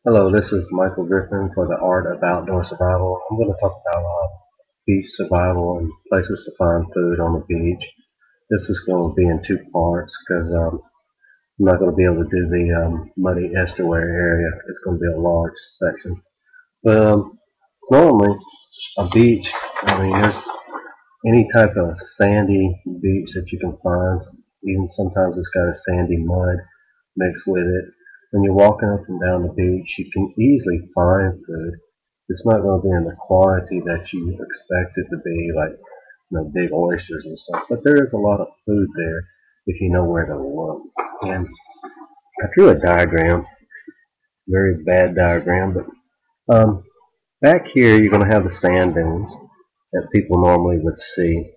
Hello, this is Michael Griffin for the Art of Outdoor Survival. I'm going to talk about beach survival and places to find food on the beach. This is going to be in two parts because I'm not going to be able to do the muddy estuary area. It's going to be a large section. But normally, a beach, I mean, there's any type of sandy beach that you can find. Even sometimes it's got a sandy mud mixed with it. When you're walking up and down the beach, you can easily find food. It's not going to be in the quantity that you expect it to be, like big oysters and stuff. But there is a lot of food there if you know where to look. And I drew a diagram, very bad diagram, but back here you're going to have the sand dunes that people normally would see.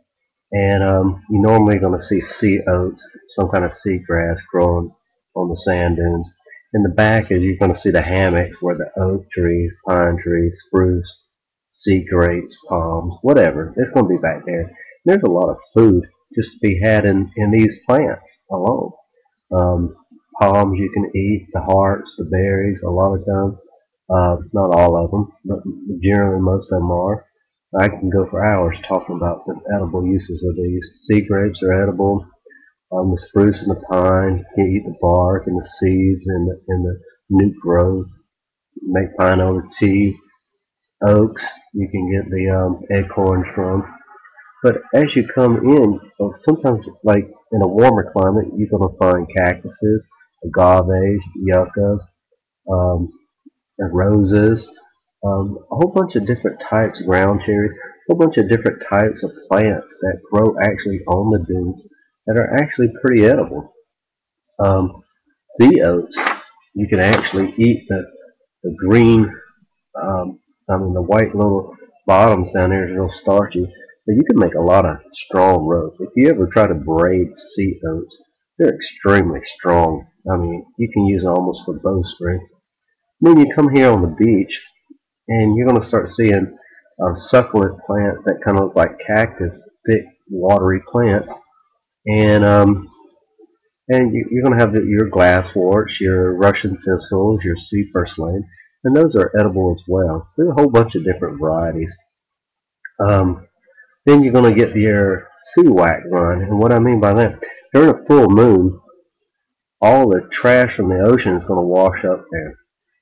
And you're normally going to see sea oats, some kind of seagrass growing on the sand dunes. In the back is you're going to see the hammocks where the oak trees, pine trees, spruce, sea grapes, palms, whatever. It's going to be back there. There's a lot of food just to be had in these plants alone. Um, Palms you can eat, the hearts, the berries, a lot of times. Not all of them, but generally most of them are. I can go for hours talking about the edible uses of these. Sea grapes are edible. The spruce and the pine, you can eat the bark and the seeds and the new growth. Make pine over tea. Oaks, you can get the acorns from. But as you come in, sometimes like in a warmer climate, you're going to find cactuses, agaves, yuccas, um, and roses, a whole bunch of different types, ground cherries, a whole bunch of different types of plants that grow actually on the dunes that are actually pretty edible. Um, sea oats, you can actually eat the green, the white little bottoms down there is real starchy, but you can make a lot of strong ropes. If you ever try to braid sea oats, they're extremely strong. I mean, you can use them almost for bowstring. Then you come here on the beach, and you're going to start seeing succulent plants that kind of look like cactus, thick, watery plants, and you're going to have your glassworts, your Russian thistles, your sea purslane, and those are edible as well. There's a whole bunch of different varieties. Um, then you're going to get your sumac run, and what I mean by that, during a full moon, all the trash from the ocean is going to wash up there,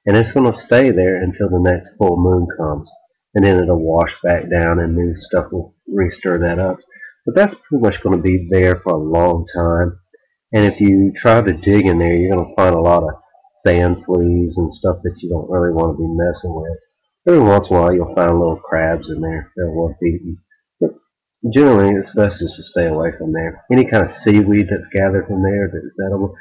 and it's going to stay there until the next full moon comes, and then it'll wash back down, and new stuff will re-stir that up. But that's pretty much going to be there for a long time. And if you try to dig in there, you're going to find a lot of sand fleas and stuff that you don't really want to be messing with. Every once in a while, you'll find little crabs in there that are worth eating. But generally, it's best just to stay away from there. Any kind of seaweed that's gathered from there that's edible,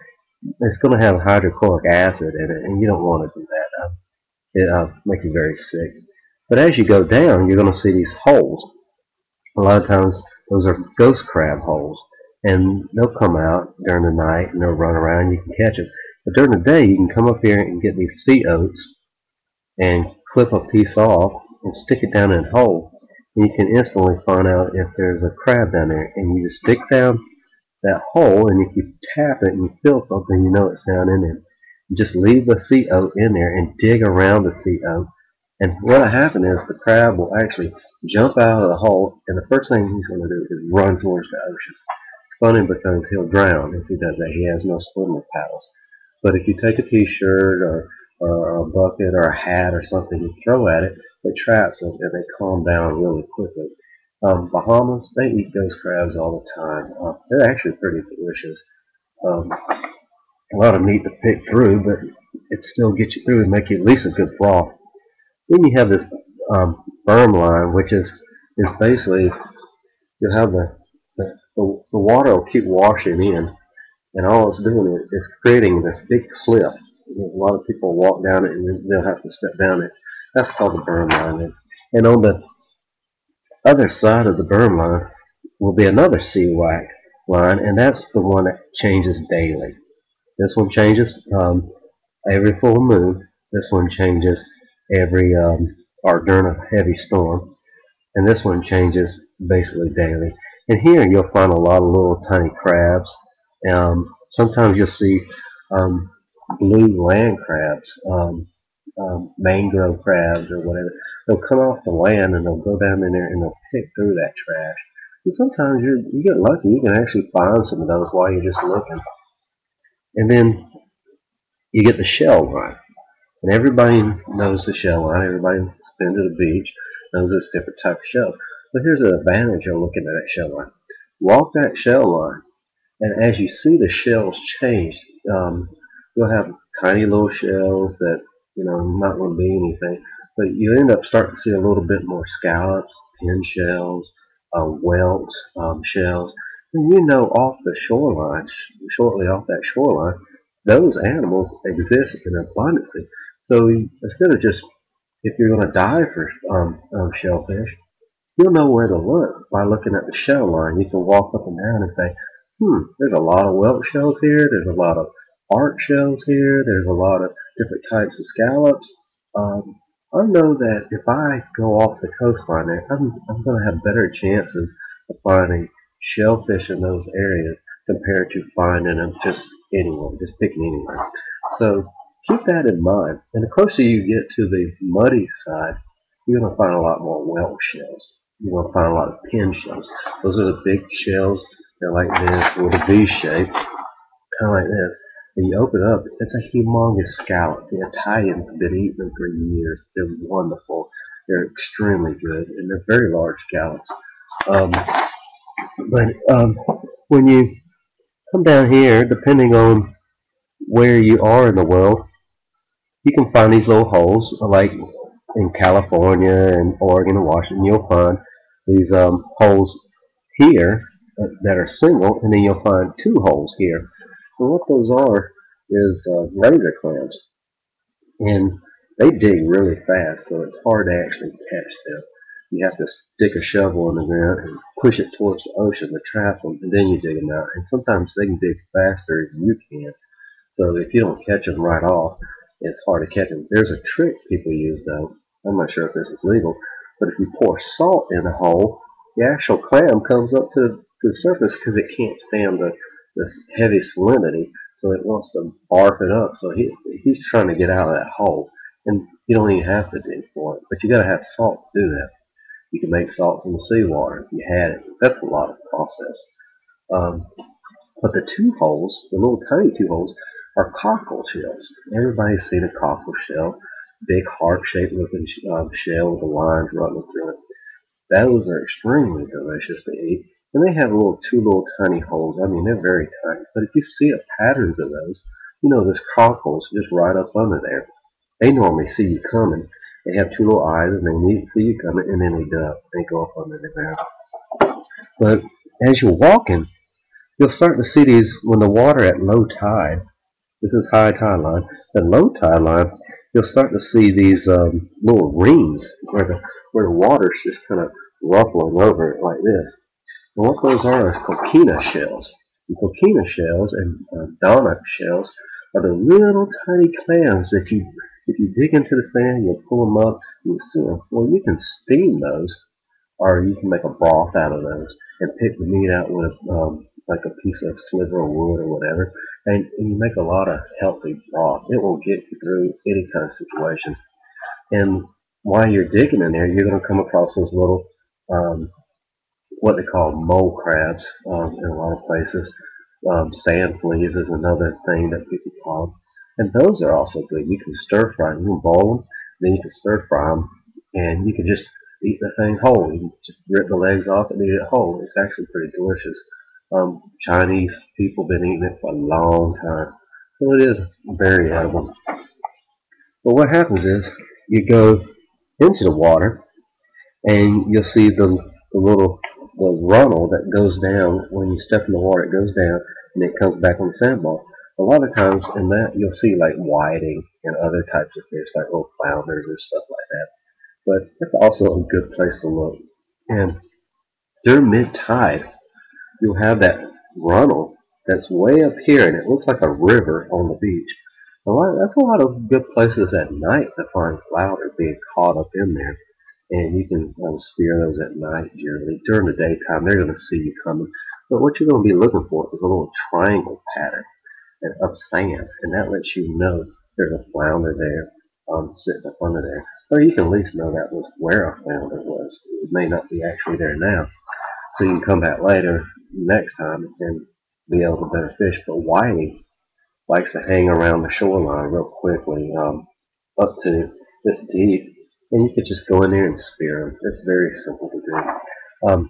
it's going to have hydrochloric acid in it, and you don't want to do that. It'll make you very sick. But as you go down, you're going to see these holes. A lot of times, those are ghost crab holes, and they'll come out during the night and they'll run around. You can catch them. But during the day, you can come up here and get these sea oats and clip a piece off and stick it down in a hole. And you can instantly find out if there's a crab down there. And you just stick down that hole, and if you tap it and you feel something, you know it's down in there. You just leave the sea oat in there and dig around the sea oat. And what'll happen is the crab will actually jump out of the hole, and the first thing he's going to do is run towards the ocean. It's funny because he'll drown if he does that. He has no swimming paddles. But if you take a t-shirt or a bucket or a hat or something you throw at it, it traps them and they calm down really quickly. Bahamas, they eat ghost crabs all the time. They're actually pretty delicious. A lot of meat to pick through, but it still gets you through and make you at least a good broth. Then you have this berm line, which is basically you'll have the water will keep washing in, and all it's doing is it's creating this big cliff. A lot of people walk down it and they'll have to step down it. That's called the berm line. And on the other side of the berm line will be another sea whack line, and that's the one that changes daily. This one changes every full moon. This one changes every or during a heavy storm, and this one changes basically daily. And here you'll find a lot of little tiny crabs. Sometimes you'll see blue land crabs. mangrove crabs or whatever. They'll come off the land and they'll go down in there and they'll pick through that trash. And sometimes you get lucky, you can actually find some of those while you're just looking. And then you get the shell line. And everybody knows the shell line. Everybody who's been to the beach knows this different type of shell. But here's an advantage of looking at that shell line. Walk that shell line, and as you see the shells change, you'll have tiny little shells that not going to be anything, but you end up starting to see a little bit more scallops, pin shells, welt shells. And off the shoreline, shortly off that shoreline, those animals exist in abundance. So instead of just if you're going to dive for shellfish, you'll know where to look by looking at the shell line. You can walk up and down and say, there's a lot of whelk shells here. There's a lot of arch shells here. There's a lot of different types of scallops. Um, I know that if I go off the coastline there, I'm going to have better chances of finding shellfish in those areas compared to finding them just anywhere, just picking anywhere. So keep that in mind. And the closer you get to the muddy side, you're going to find a lot more whelk shells. You're going to find a lot of pin shells. Those are the big shells. They're like this with a V shape, kind of like this. And you open it up, it's a humongous scallop. The Italians have been eating them for years. They're wonderful. They're extremely good, and they're very large scallops. Um, but when you come down here, depending on where you are in the world, you can find these little holes, like in California and Oregon and Washington. You'll find these holes here that are single, and then you'll find two holes here. And what those are is razor clams, and they dig really fast, so it's hard to actually catch them. You have to stick a shovel in the ground and push it towards the ocean to trap them, and then you dig them out. And sometimes they can dig faster than you can. So if you don't catch them right off, it's hard to catch them. There's a trick people use though. I'm not sure if this is legal, but if you pour salt in a hole, the actual clam comes up to the surface because it can't stand this heavy salinity, so it wants to barf it up. So he's trying to get out of that hole, and you don't even have to dig for it, but you got to have salt to do that. You can make salt from the seawater if you had it. That's a lot of process. Um, but the two holes, the little tiny two holes, are cockle shells. Everybody's seen a cockle shell, big heart-shaped looking shell with the lines running through it. Those are extremely delicious to eat, and they have two little tiny holes. I mean, they're very tiny. But if you see patterns of those, there's cockles just right up under there. They normally see you coming. They have two little eyes, and they see you coming, and then they duck. They go up under the ground. But as you're walking, you'll start to see these when the water at low tide. This is high tide line. At low tide line, you'll start to see these little rings where the water's just kind of ruffling over it like this. And what those are is coquina shells. And coquina shells and donut shells are the little tiny clams that if you dig into the sand, you pull them up, you see them. Well, you can steam those, or you can make a broth out of those and pick the meat out with like a piece of sliver of wood or whatever, and you make a lot of healthy broth. It will get you through any kind of situation. And while you're digging in there, you're going to come across those little what they call mole crabs in a lot of places. Sand fleas is another thing that people call them. And those are also good. You can stir fry them. You can boil them, then you can stir fry them, and you can just eat the thing whole. You can just rip the legs off and eat it whole. It's actually pretty delicious. Chinese people have been eating it for a long time. So it is very edible. But what happens is you go into the water and you'll see the runnel that goes down when you step in the water. It goes down and it comes back on the sandbar. A lot of times in that you'll see like whiting and other types of fish like little flounders or stuff like that. But it's also a good place to look. And during mid tide, you'll have that runnel that's way up here and it looks like a river on the beach. That's a lot of good places at night to find flounder being caught up in there. And you can spear those at night generally. During the daytime, they're going to see you coming. But what you're going to be looking for is a little triangle pattern of sand, and that lets you know there's a flounder there. sitting up under there. Or you can at least know that was where I found it was. It may not be actually there now. So you can come back later, next time, and be able to better fish. But whiting likes to hang around the shoreline real quickly, up to this deep, and you could just go in there and spear them. It's very simple to do.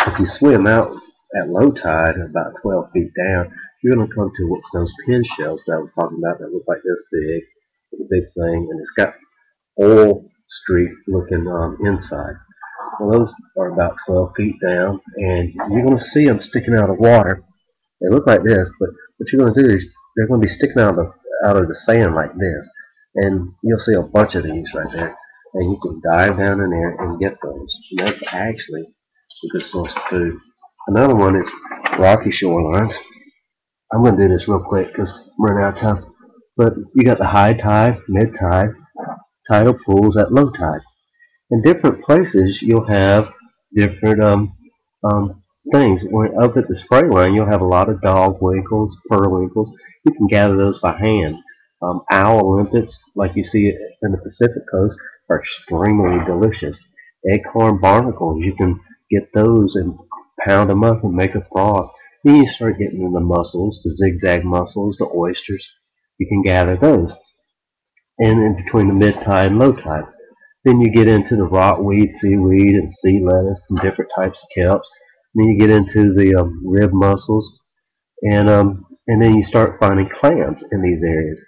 If you swim out at low tide, about 12 feet down, you're going to come to what's those pin shells that I was talking about that look like this big, with a big thing, and it's got oil streak looking inside. Well, those are about 12 feet down, and you're going to see them sticking out of the water. They look like this, but what you're going to do is they're going to be sticking out of the sand like this, and you'll see a bunch of these right there, and you can dive down in there and get those. And that's actually a good source of food. Another one is rocky shorelines. I'm going to do this real quick because I'm running out of time. But you got the high tide, mid tide, tidal pools at low tide. In different places, you'll have different um, things. When up at the spray line, you'll have a lot of dog winkles, periwinkles. You can gather those by hand. Owl limpets, like you see in the Pacific coast, are extremely delicious. Acorn barnacles, you can get those and pound them up and make a broth. Then you start getting in the mussels, the zigzag mussels, the oysters. You can gather those. And in between the mid tide and low tide. Then you get into the rotweed, seaweed, and sea lettuce, and different types of kelps. Then you get into the rib mussels, and then you start finding clams in these areas,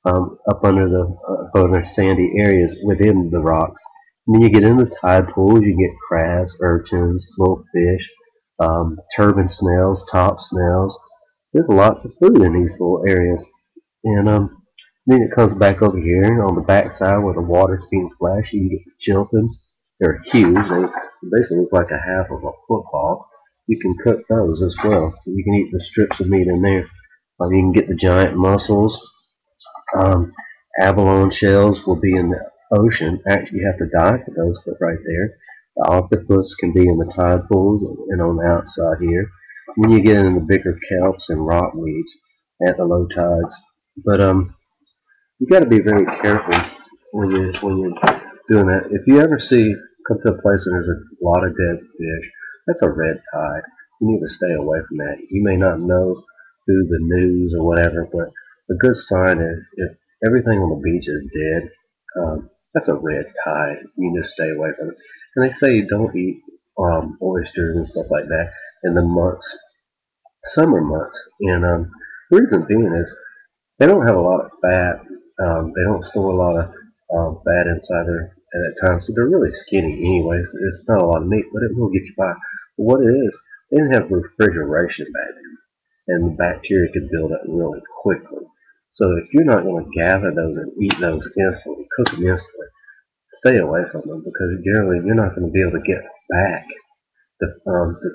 up under sandy areas within the rocks. And then you get into the tide pools. You get crabs, urchins, little fish, turban snails, top snails. There's lots of food in these little areas, and then it comes back over here on the backside where the water's being splashed. You can get the Chiltons. They're huge. They basically look like a half of a football. You can cook those as well. You can eat the strips of meat in there. You can get the giant mussels. Um, Abalone shells will be in the ocean. Actually, you have to dive for those, but right there. The octopus can be in the tide pools and on the outside here. Then you get into the bigger kelps and rotweeds at the low tides. But you got to be very careful when you're doing that. If you ever come to a place and there's a lot of dead fish, that's a red tide. You need to stay away from that. You may not know through the news or whatever, but a good sign is if everything on the beach is dead, that's a red tide. You need to stay away from it. And they say don't eat oysters and stuff like that in the summer months. And the reason being is they don't have a lot of fat. They don't store a lot of fat inside there at that time, so they're really skinny anyways. It's not a lot of meat, but it will get you by. But what it is, they didn't have refrigeration back then, and the bacteria could build up really quickly. So if you're not going to gather those and eat those instantly, cook them instantly, stay away from them because generally you're not going to be able to get back to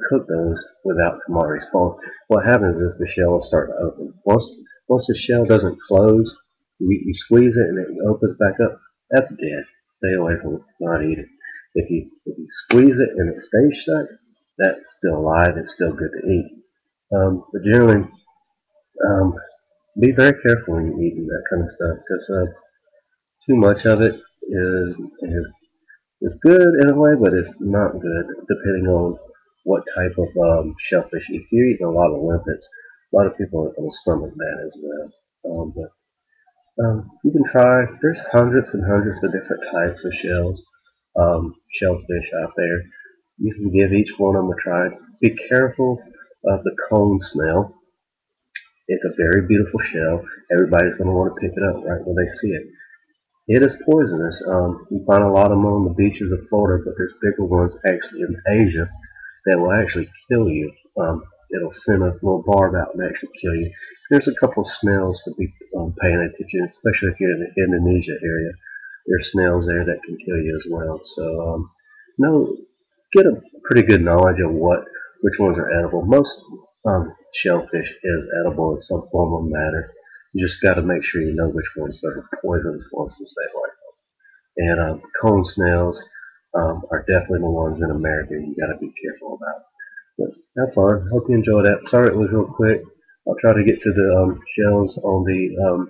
cook those without tomatoes falling. What happens is the shell will start to open. Once the shell doesn't close, you squeeze it and it opens back up. That's dead. Stay away from it. Not eat it. If you squeeze it and it stays shut, that's still alive. It's still good to eat. But generally, um, be very careful when you're eating that kind of stuff because too much of it is good in a way, but it's not good depending on what type of shellfish. If you're eating a lot of limpets, a lot of people are going to stomach that as well. But you can try. There's hundreds and hundreds of different types of shellfish out there. You can give each one of them a try. Be careful of the cone snail. It's a very beautiful shell. Everybody's going to want to pick it up right when they see it. It is poisonous. You find a lot of them on the beaches of Florida, but there's bigger ones actually in Asia that will actually kill you. It'll send a little barb out and actually kill you. There's a couple of snails to be paying attention, especially if you're in the Indonesia area. There's snails there that can kill you as well. So, no, get a pretty good knowledge of which ones are edible. Most shellfish is edible in some form or matter. You just got to make sure you know which ones are poisonous ones to stay away from. And cone snails are definitely the ones in America you got to be careful about. But have fun. Hope you enjoyed that. Sorry it was real quick. I'll try to get to the shells on the